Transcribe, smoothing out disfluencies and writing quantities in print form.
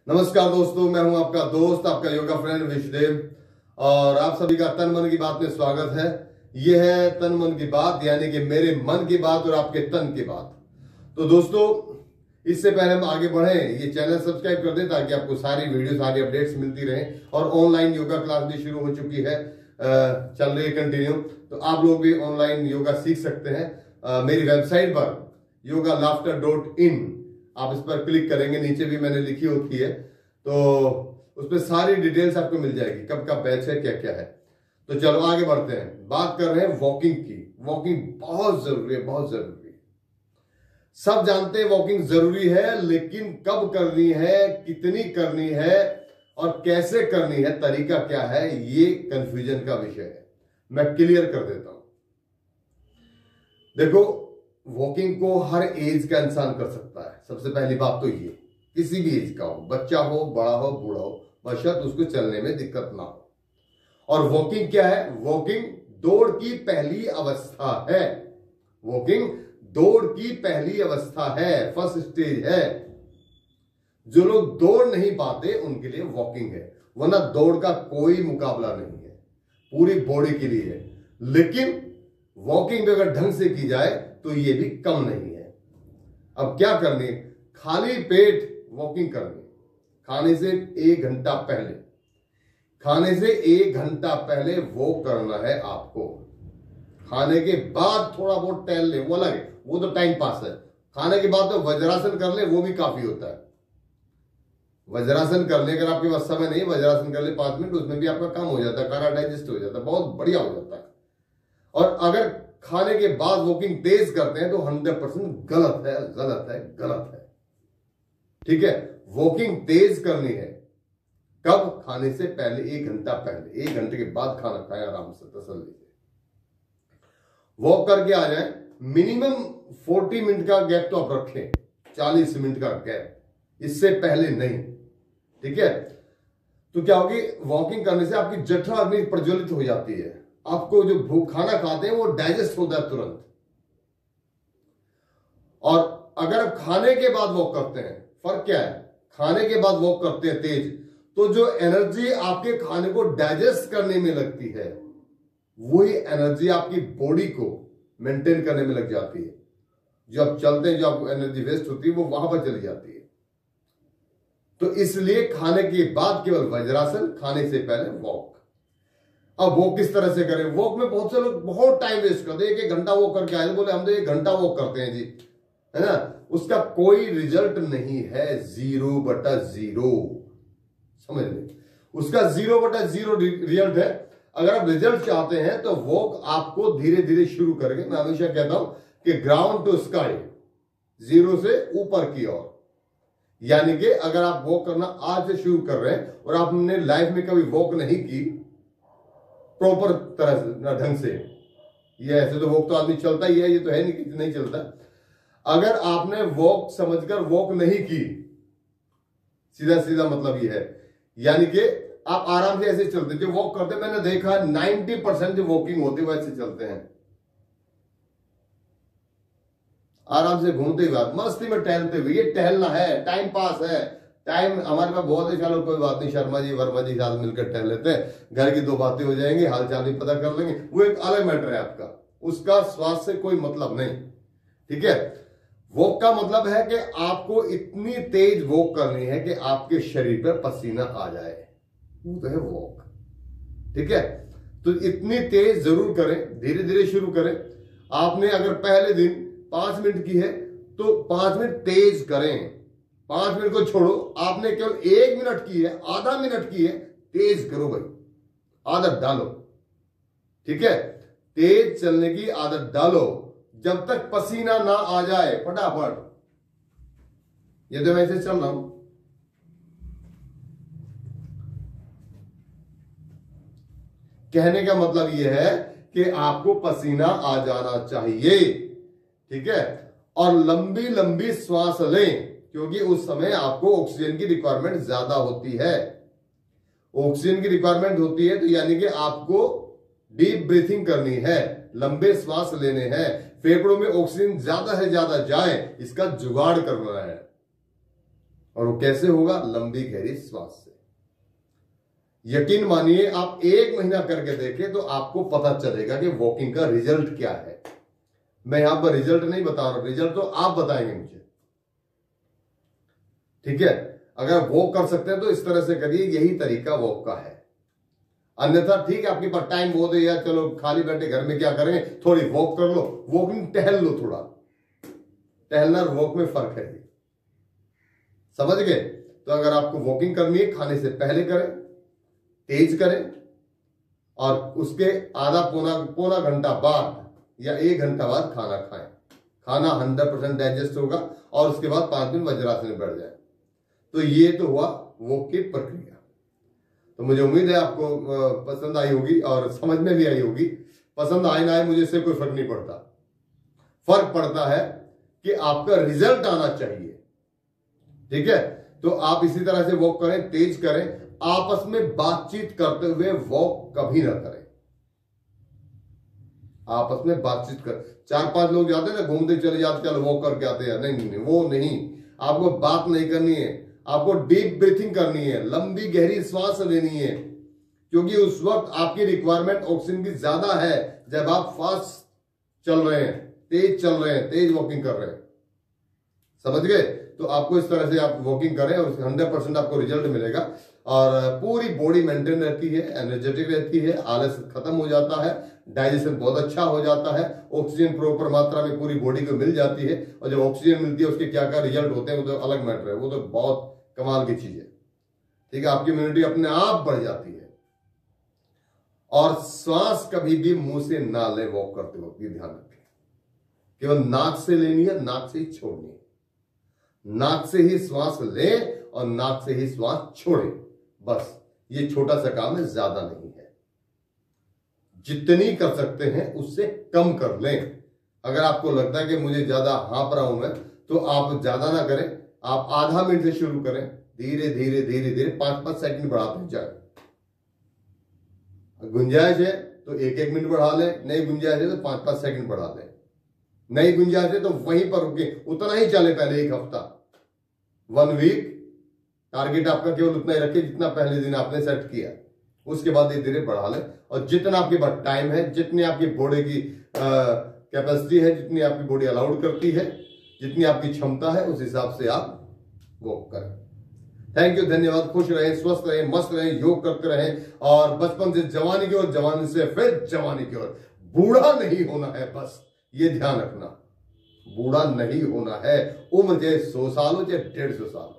नमस्कार दोस्तों, मैं हूं आपका दोस्त, आपका योगा फ्रेंड विशदेव और आप सभी का तन मन की बात में स्वागत है। यह है तन मन की बात, यानी कि मेरे मन की बात और आपके तन की बात। तो दोस्तों, इससे पहले हम आगे बढ़े, ये चैनल सब्सक्राइब कर दें ताकि आपको सारी वीडियो, सारी अपडेट्स मिलती रहे। और ऑनलाइन योगा क्लास भी शुरू हो चुकी है, चल रही है कंटिन्यू, तो आप लोग भी ऑनलाइन योगा सीख सकते हैं। मेरी वेबसाइट पर yogalaughter.in आप इस पर क्लिक करेंगे, नीचे भी मैंने लिखी होती है, तो उसमें सारी डिटेल्स आपको मिल जाएगी, कब का बैच है, क्या क्या है। तो चलो आगे बढ़ते हैं। बात कर रहे हैं वॉकिंग की। वॉकिंग बहुत जरूरी है, बहुत जरूरी है। सब जानते हैं वॉकिंग जरूरी है, लेकिन कब करनी है, कितनी करनी है और कैसे करनी है, तरीका क्या है, ये कंफ्यूजन का विषय है। मैं क्लियर कर देता हूं। देखो, वॉकिंग को हर एज का इंसान कर सकता है। सबसे पहली बात तो ये, किसी भी एज का हो, बच्चा हो, बड़ा हो, बूढ़ा हो, बशर्ते उसको चलने में दिक्कत ना हो। और वॉकिंग क्या है? वॉकिंग दौड़ की पहली अवस्था है। वॉकिंग दौड़ की पहली अवस्था है, फर्स्ट स्टेज है। जो लोग दौड़ नहीं पाते उनके लिए वॉकिंग है, वरना दौड़ का कोई मुकाबला नहीं है, पूरी बॉडी के लिए है। लेकिन वॉकिंग भी अगर ढंग से की जाए तो ये भी कम नहीं है। अब क्या करनी है? खाली पेट वॉकिंग करनी। खाने से 1 घंटा पहले, खाने से 1 घंटा पहले वॉक करना है आपको। खाने के बाद थोड़ा बहुत टहल ले, वो अलग है, वो तो टाइम पास है। खाने के बाद तो वज्रासन कर ले, वो भी काफी होता है। वज्रासन करने, अगर आपके पास समय नहीं, वज्रासन कर ले 5 मिनट, उसमें भी आपका काम हो जाता है, खाना डाइजेस्ट हो जाता है, बहुत बढ़िया हो जाता है। और अगर खाने के बाद वॉकिंग तेज करते हैं तो 100% गलत है, गलत है, गलत है। ठीक है, वॉकिंग तेज करनी है कब? खाने से पहले, 1 घंटा पहले। 1 घंटे के बाद खाना खाएं आराम से, तसल्ली से वॉक करके आ जाए। मिनिमम 40 मिनट का गैप तो आप रखें, 40 मिनट का गैप, इससे पहले नहीं। ठीक है, तो क्या होगी? वॉकिंग करने से आपकी जठराग्नि प्रज्वलित हो जाती है। आपको जो भूख, खाना खाते हैं वो डाइजेस्ट होता है तुरंत। और अगर आप खाने के बाद वॉक करते हैं, फर्क क्या है? खाने के बाद वॉक करते हैं तेज, तो जो एनर्जी आपके खाने को डाइजेस्ट करने में लगती है, वही एनर्जी आपकी बॉडी को मेंटेन करने में लग जाती है। जो आप चलते हैं, जो आपको एनर्जी वेस्ट होती है, वो वहां पर चली जाती है। तो इसलिए खाने के बाद केवल वज्रासन, खाने से पहले वॉक। अब वॉक किस तरह से करें? वॉक में बहुत से लोग बहुत टाइम वेस्ट करते हैं, 1 घंटा वॉक करके आए, बोले हम तो 1 घंटा वॉक करते हैं जी, है ना। उसका कोई रिजल्ट नहीं है, 0/0, समझ लें, उसका 0/0 रिजल्ट है। अगर आप रिजल्ट चाहते हैं तो वॉक आपको धीरे धीरे शुरू करेंगे। मैं हमेशा कहता हूं कि ग्राउंड टू स्काई, 0 से ऊपर की ओर। यानी कि अगर आप वॉक करना आज से शुरू कर रहे हैं और आपने लाइफ में कभी वॉक नहीं की प्रॉपर तरह से, ढंग से, ये ऐसे तो वॉक तो आदमी चलता ही है, ये तो है नहीं कि नहीं चलता। अगर आपने वॉक समझकर वॉक नहीं की, सीधा सीधा मतलब ये है, यानी कि आप आराम से ऐसे चलते, जो वॉक करते, मैंने देखा 90% जो वॉकिंग होती है वैसे चलते हैं, आराम से घूमते हुए, मस्ती में टहलते हुए। ये टहलना है, टाइम पास है। टाइम हमारे पास बहुत है, चलो कोई बात नहीं, शर्मा जी वर्मा जी साथ मिलकर टहल लेते हैं, घर की 2 बातें हो जाएंगी, हालचाल भी पता कर लेंगे, वो एक अलग मैटर है आपका, उसका स्वास्थ्य से कोई मतलब नहीं। ठीक है, वॉक का मतलब है कि आपको इतनी तेज वॉक करनी है कि आपके शरीर पर पसीना आ जाए, वो तो है वॉक। ठीक है, तो इतनी तेज जरूर करें, धीरे धीरे शुरू करें। आपने अगर पहले दिन 5 मिनट की है तो 5 मिनट तेज करें, 5 मिनट को छोड़ो। आपने केवल 1 मिनट की है, आधा मिनट की है, तेज करो भाई, आदत डालो। ठीक है, तेज चलने की आदत डालो, जब तक पसीना ना आ जाए, फटाफट। ये तो मैं ऐसे चल रहा हूं, कहने का मतलब यह है कि आपको पसीना आ जाना चाहिए। ठीक है, और लंबी लंबी श्वास लें, क्योंकि उस समय आपको ऑक्सीजन की रिक्वायरमेंट ज्यादा होती है। ऑक्सीजन की रिक्वायरमेंट होती है, तो यानी कि आपको डीप ब्रीथिंग करनी है, लंबे श्वास लेने हैं, फेफड़ों में ऑक्सीजन ज्यादा से ज्यादा जाए, इसका जुगाड़ करना है। और वो कैसे होगा? लंबी गहरी श्वास से। यकीन मानिए, आप 1 महीना करके देखें तो आपको पता चलेगा कि वॉकिंग का रिजल्ट क्या है। मैं यहां पर रिजल्ट नहीं बता रहा, रिजल्ट तो आप बताएंगे मुझे, ठीक है? अगर वॉक कर सकते हैं तो इस तरह से करिए, यही तरीका वॉक का है। अन्यथा ठीक है, आपके पास टाइम बहुत है यार, चलो खाली बैठे घर में क्या करेंगे, थोड़ी वॉक कर लो, वॉकिंग टहल लो। थोड़ा टहलना और वॉक में फर्क है, समझ गए? तो अगर आपको वॉकिंग करनी है, खाने से पहले करें, तेज करें, और उसके आधा पौना घंटा बाद या 1 घंटा बाद खाना खाएं। खाना 100% डाइजेस्ट होगा और उसके बाद 5 मिनट वज्रासन में बैठ जाए। तो ये तो हुआ वॉक की प्रक्रिया। तो मुझे उम्मीद है आपको पसंद आई होगी और समझ में भी आई होगी। पसंद आए ना आए मुझे इससे कोई फर्क नहीं पड़ता। फर्क पड़ता है कि आपका रिजल्ट आना चाहिए, ठीक है? तो आप इसी तरह से वॉक करें, तेज करें, आपस में बातचीत करते हुए वॉक कभी ना करें। आपस में बातचीत कर, 4-5 लोग जाते हैं ना, घूमते चले जाते, चलो वॉक करके आते हैं, नहीं, वो नहीं। आपको बात नहीं करनी है, आपको डीप ब्रीथिंग करनी है, लंबी गहरी श्वास लेनी है, क्योंकि उस वक्त आपकी रिक्वायरमेंट ऑक्सीजन की ज्यादा है जब आप फास्ट चल रहे हैं, तेज चल रहे हैं, तेज वॉकिंग कर रहे हैं, समझ गए? तो आपको इस तरह से आप वॉकिंग करें और 100% आपको रिजल्ट मिलेगा और पूरी बॉडी मेंटेन रहती है, एनर्जेटिक रहती है, आलस खत्म हो जाता है, डाइजेशन बहुत अच्छा हो जाता है, ऑक्सीजन प्रॉपर मात्रा में पूरी बॉडी को मिल जाती है। और जब ऑक्सीजन मिलती है उसके क्या क्या रिजल्ट होते हैं वो तो अलग मैटर है, वो तो बहुत कमाल की चीज है, ठीक है? आपकी इम्यूनिटी अपने आप बढ़ जाती है। और श्वास कभी भी मुंह से ना ले वॉक करते वक्त, ये ध्यान रखें। केवल नाक से लेनी है, नाक से ही छोड़नी है। नाक से ही श्वास ले और नाक से ही श्वास छोड़े, बस। ये छोटा सा काम है, ज्यादा नहीं है। जितनी कर सकते हैं उससे कम कर लें। अगर आपको लगता है कि मुझे ज्यादा हाँप रहा हूं मैं, तो आप ज्यादा ना करें, आप आधा मिनट से शुरू करें, धीरे धीरे धीरे धीरे 5-5 सेकंड बढ़ाते जाए। गुंजाइश है तो 1-1 मिनट बढ़ा लें, नहीं गुंजाइश है तो 5-5 सेकंड बढ़ा लें, नहीं गुंजाइश है तो वहीं पर रुके, उतना ही चले पहले 1 हफ्ता, 1 वीक। टारगेट आपका केवल उतना ही रखें जितना पहले दिन आपने सेट किया, उसके बाद धीरे धीरे बढ़ा लें। और जितना आपके पास टाइम है, जितनी आपकी बॉडी की कैपेसिटी है, जितनी आपकी बॉडी अलाउड करती है, जितनी आपकी क्षमता है, उस हिसाब से आप वॉक करें। थैंक यू, धन्यवाद। खुश रहें, स्वस्थ रहें, मस्त रहें, योग करते रहें और बचपन से जवानी की ओर, जवानी से फिर जवानी की ओर। बूढ़ा नहीं होना है, बस ये ध्यान रखना, बूढ़ा नहीं होना है। उम्र चाहे 100 साल हो चाहे 150 साल।